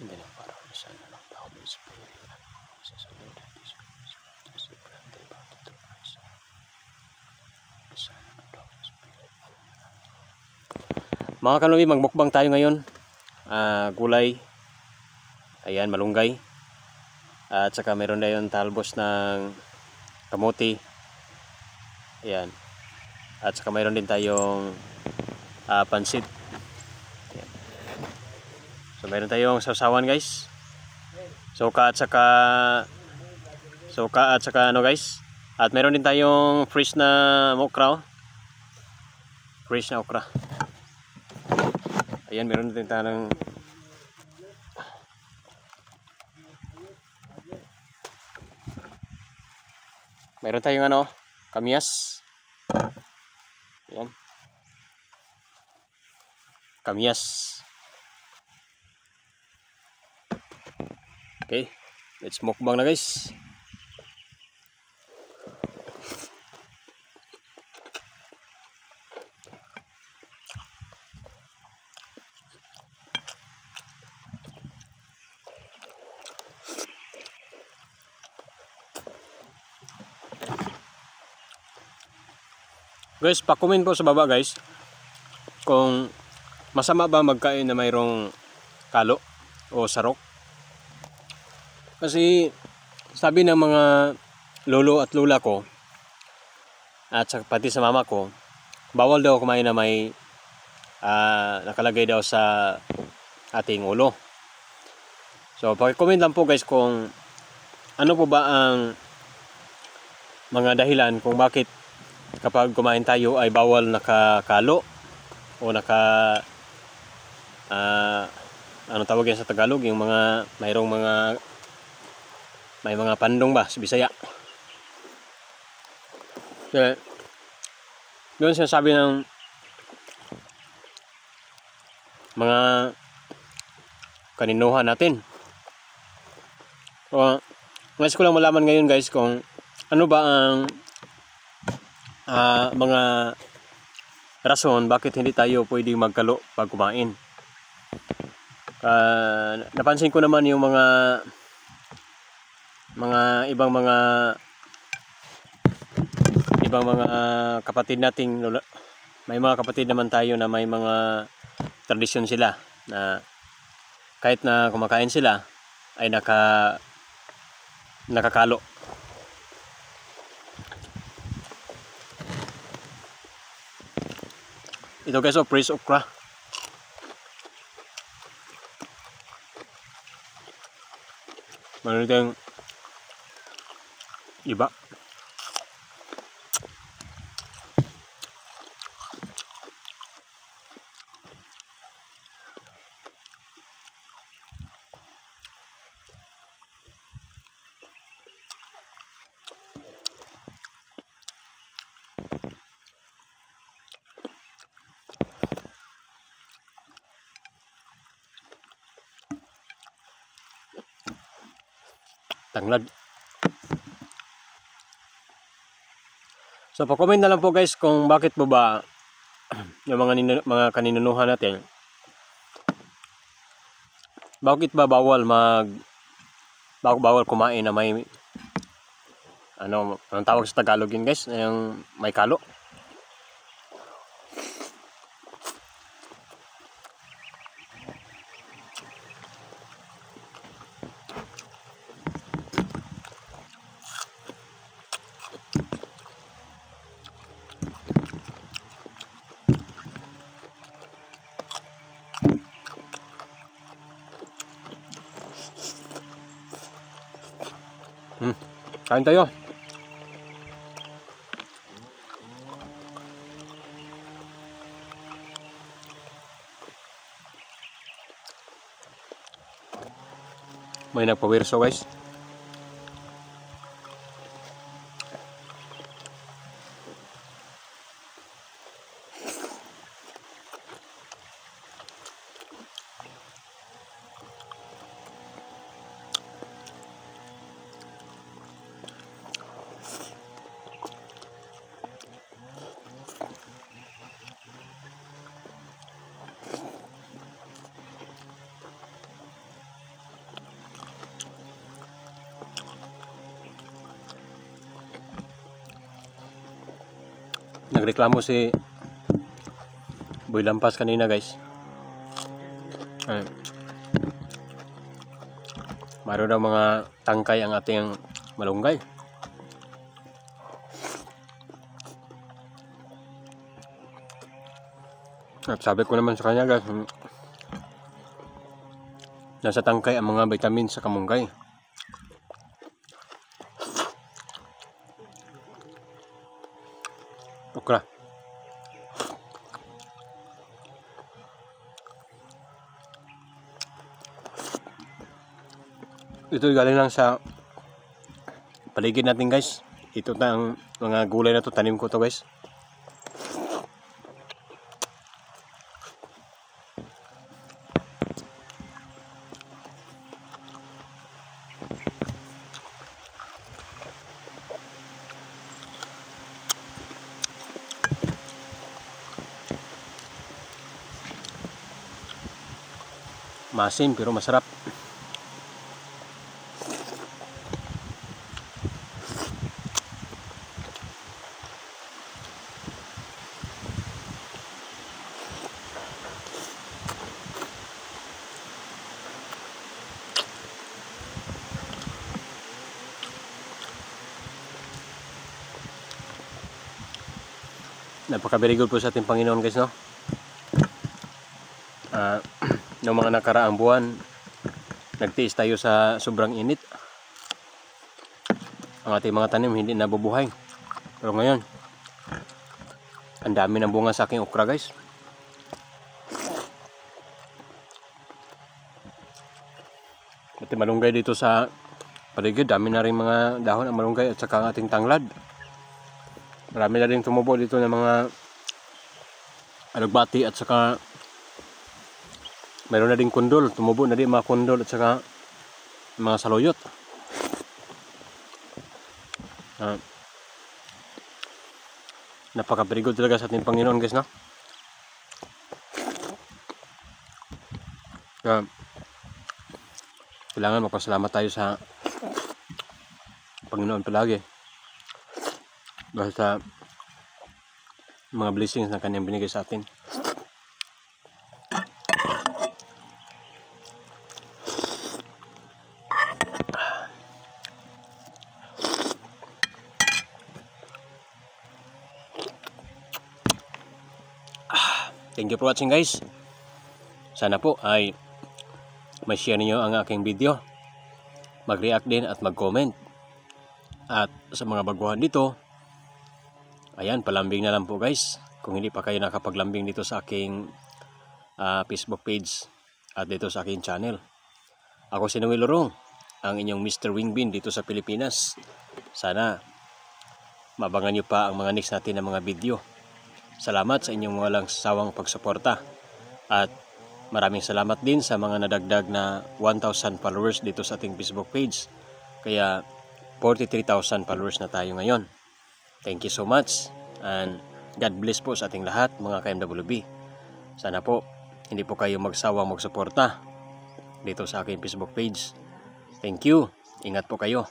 Hindi na para sa ano ng Holy Spirit sa sunod at mga kanubi, magbukbang tayo ngayon. Gulay, ayan, malunggay, at saka meron na yung talbos ng kamuti, ayan, at saka meron din tayong pansit. Ayan. So meron tayong sausawan guys, suka at saka ano guys, at meron din tayong fresh na okra, fresh na okra. Ayan, meron din tayong ano, kamyas. Ayan. Kamyas. Okay, let's mukbang na guys. Guys, pa-comment po sa baba guys kung masama ba magkain na mayroong kalo o sarok. Kasi sabi ng mga lolo at lula ko at pati sa mama ko, bawal daw kumain na may nakalagay daw sa ating ulo. So paki-comment lang po guys kung ano po ba ang mga dahilan kung bakit kapag kumain tayo ay bawal nakakalo o ano tawag yan sa Tagalog, yung mga may mga pandong ba sa Bisaya. So, doon sinasabi ng mga kaninuhan natin. So, nais ko lang malaman ngayon guys kung ano ba ang mga rason bakit hindi tayo pwedeng magkalo pag kumain. Napansin ko naman yung mga ibang mga kapatid nating, may mga kapatid naman tayo na may mga tradisyon sila na kahit na kumakain sila ay nakakalo. Ito guys, fresh okra. Meron tayong iba. Tanglad. So pa-comment na lang po guys kung bakit po ba yung mga kaninunuhan natin, bakit ba bawal kumain na may anong tawag sa Tagalog yun guys, yung may kalo. Kain tayo. May nagpawirso guys. nagreklamo si Boy Lampas kanina guys. Mayroon daw mga tangkay ang ating malunggay. At sabi ko naman sa kanya guys, nasa tangkay ang mga vitamin sa kamunggay. Okra. Ito galing lang sa paligid natin guys. Ito na ang mga gulay na to, tanim ko to guys. Masim pero masarap. Napaka-very good po sa ating Panginoon guys, no? Noong mga nakaraang buwan, nagtiis tayo sa sobrang init. Ang ating mga tanim hindi nabubuhay. Pero ngayon, ang dami ng bunga sa aking okra guys. At malunggay dito sa paligid, dami na rin mga dahon ng malunggay at saka ang ating tanglad. Marami na rin tumubo dito ng mga alugbati at saka mayroon na din kundol, tumubo na din mga kundol at saka mga saluyot. Napaka-very good talaga sa ating Panginoon guys, no? Kailangan magpasalamat tayo sa Panginoon palagi dahil sa mga blessings na Kanyang binigay sa atin. Thank you for watching guys. Sana po ay ma-share niyo ang aking video, mag-react din at mag-comment. At sa mga baguhan dito, ayan, palambing na lang po guys. Kung hindi pa kayo nakapaglambing dito sa aking Facebook page at dito sa aking channel. Ako si Noel Lorong, ang inyong Mr. Wingbin dito sa Pilipinas. Sana mabangan nyo pa ang mga next natin na mga video. Salamat sa inyong walang sawang pagsuporta. At maraming salamat din sa mga nadagdag na 1,000 followers dito sa ating Facebook page. Kaya 43,000 followers na tayo ngayon. Thank you so much. And God bless po sa ating lahat mga KMWB. Sana po hindi po kayo magsawang magsuporta dito sa aking Facebook page. Thank you. Ingat po kayo.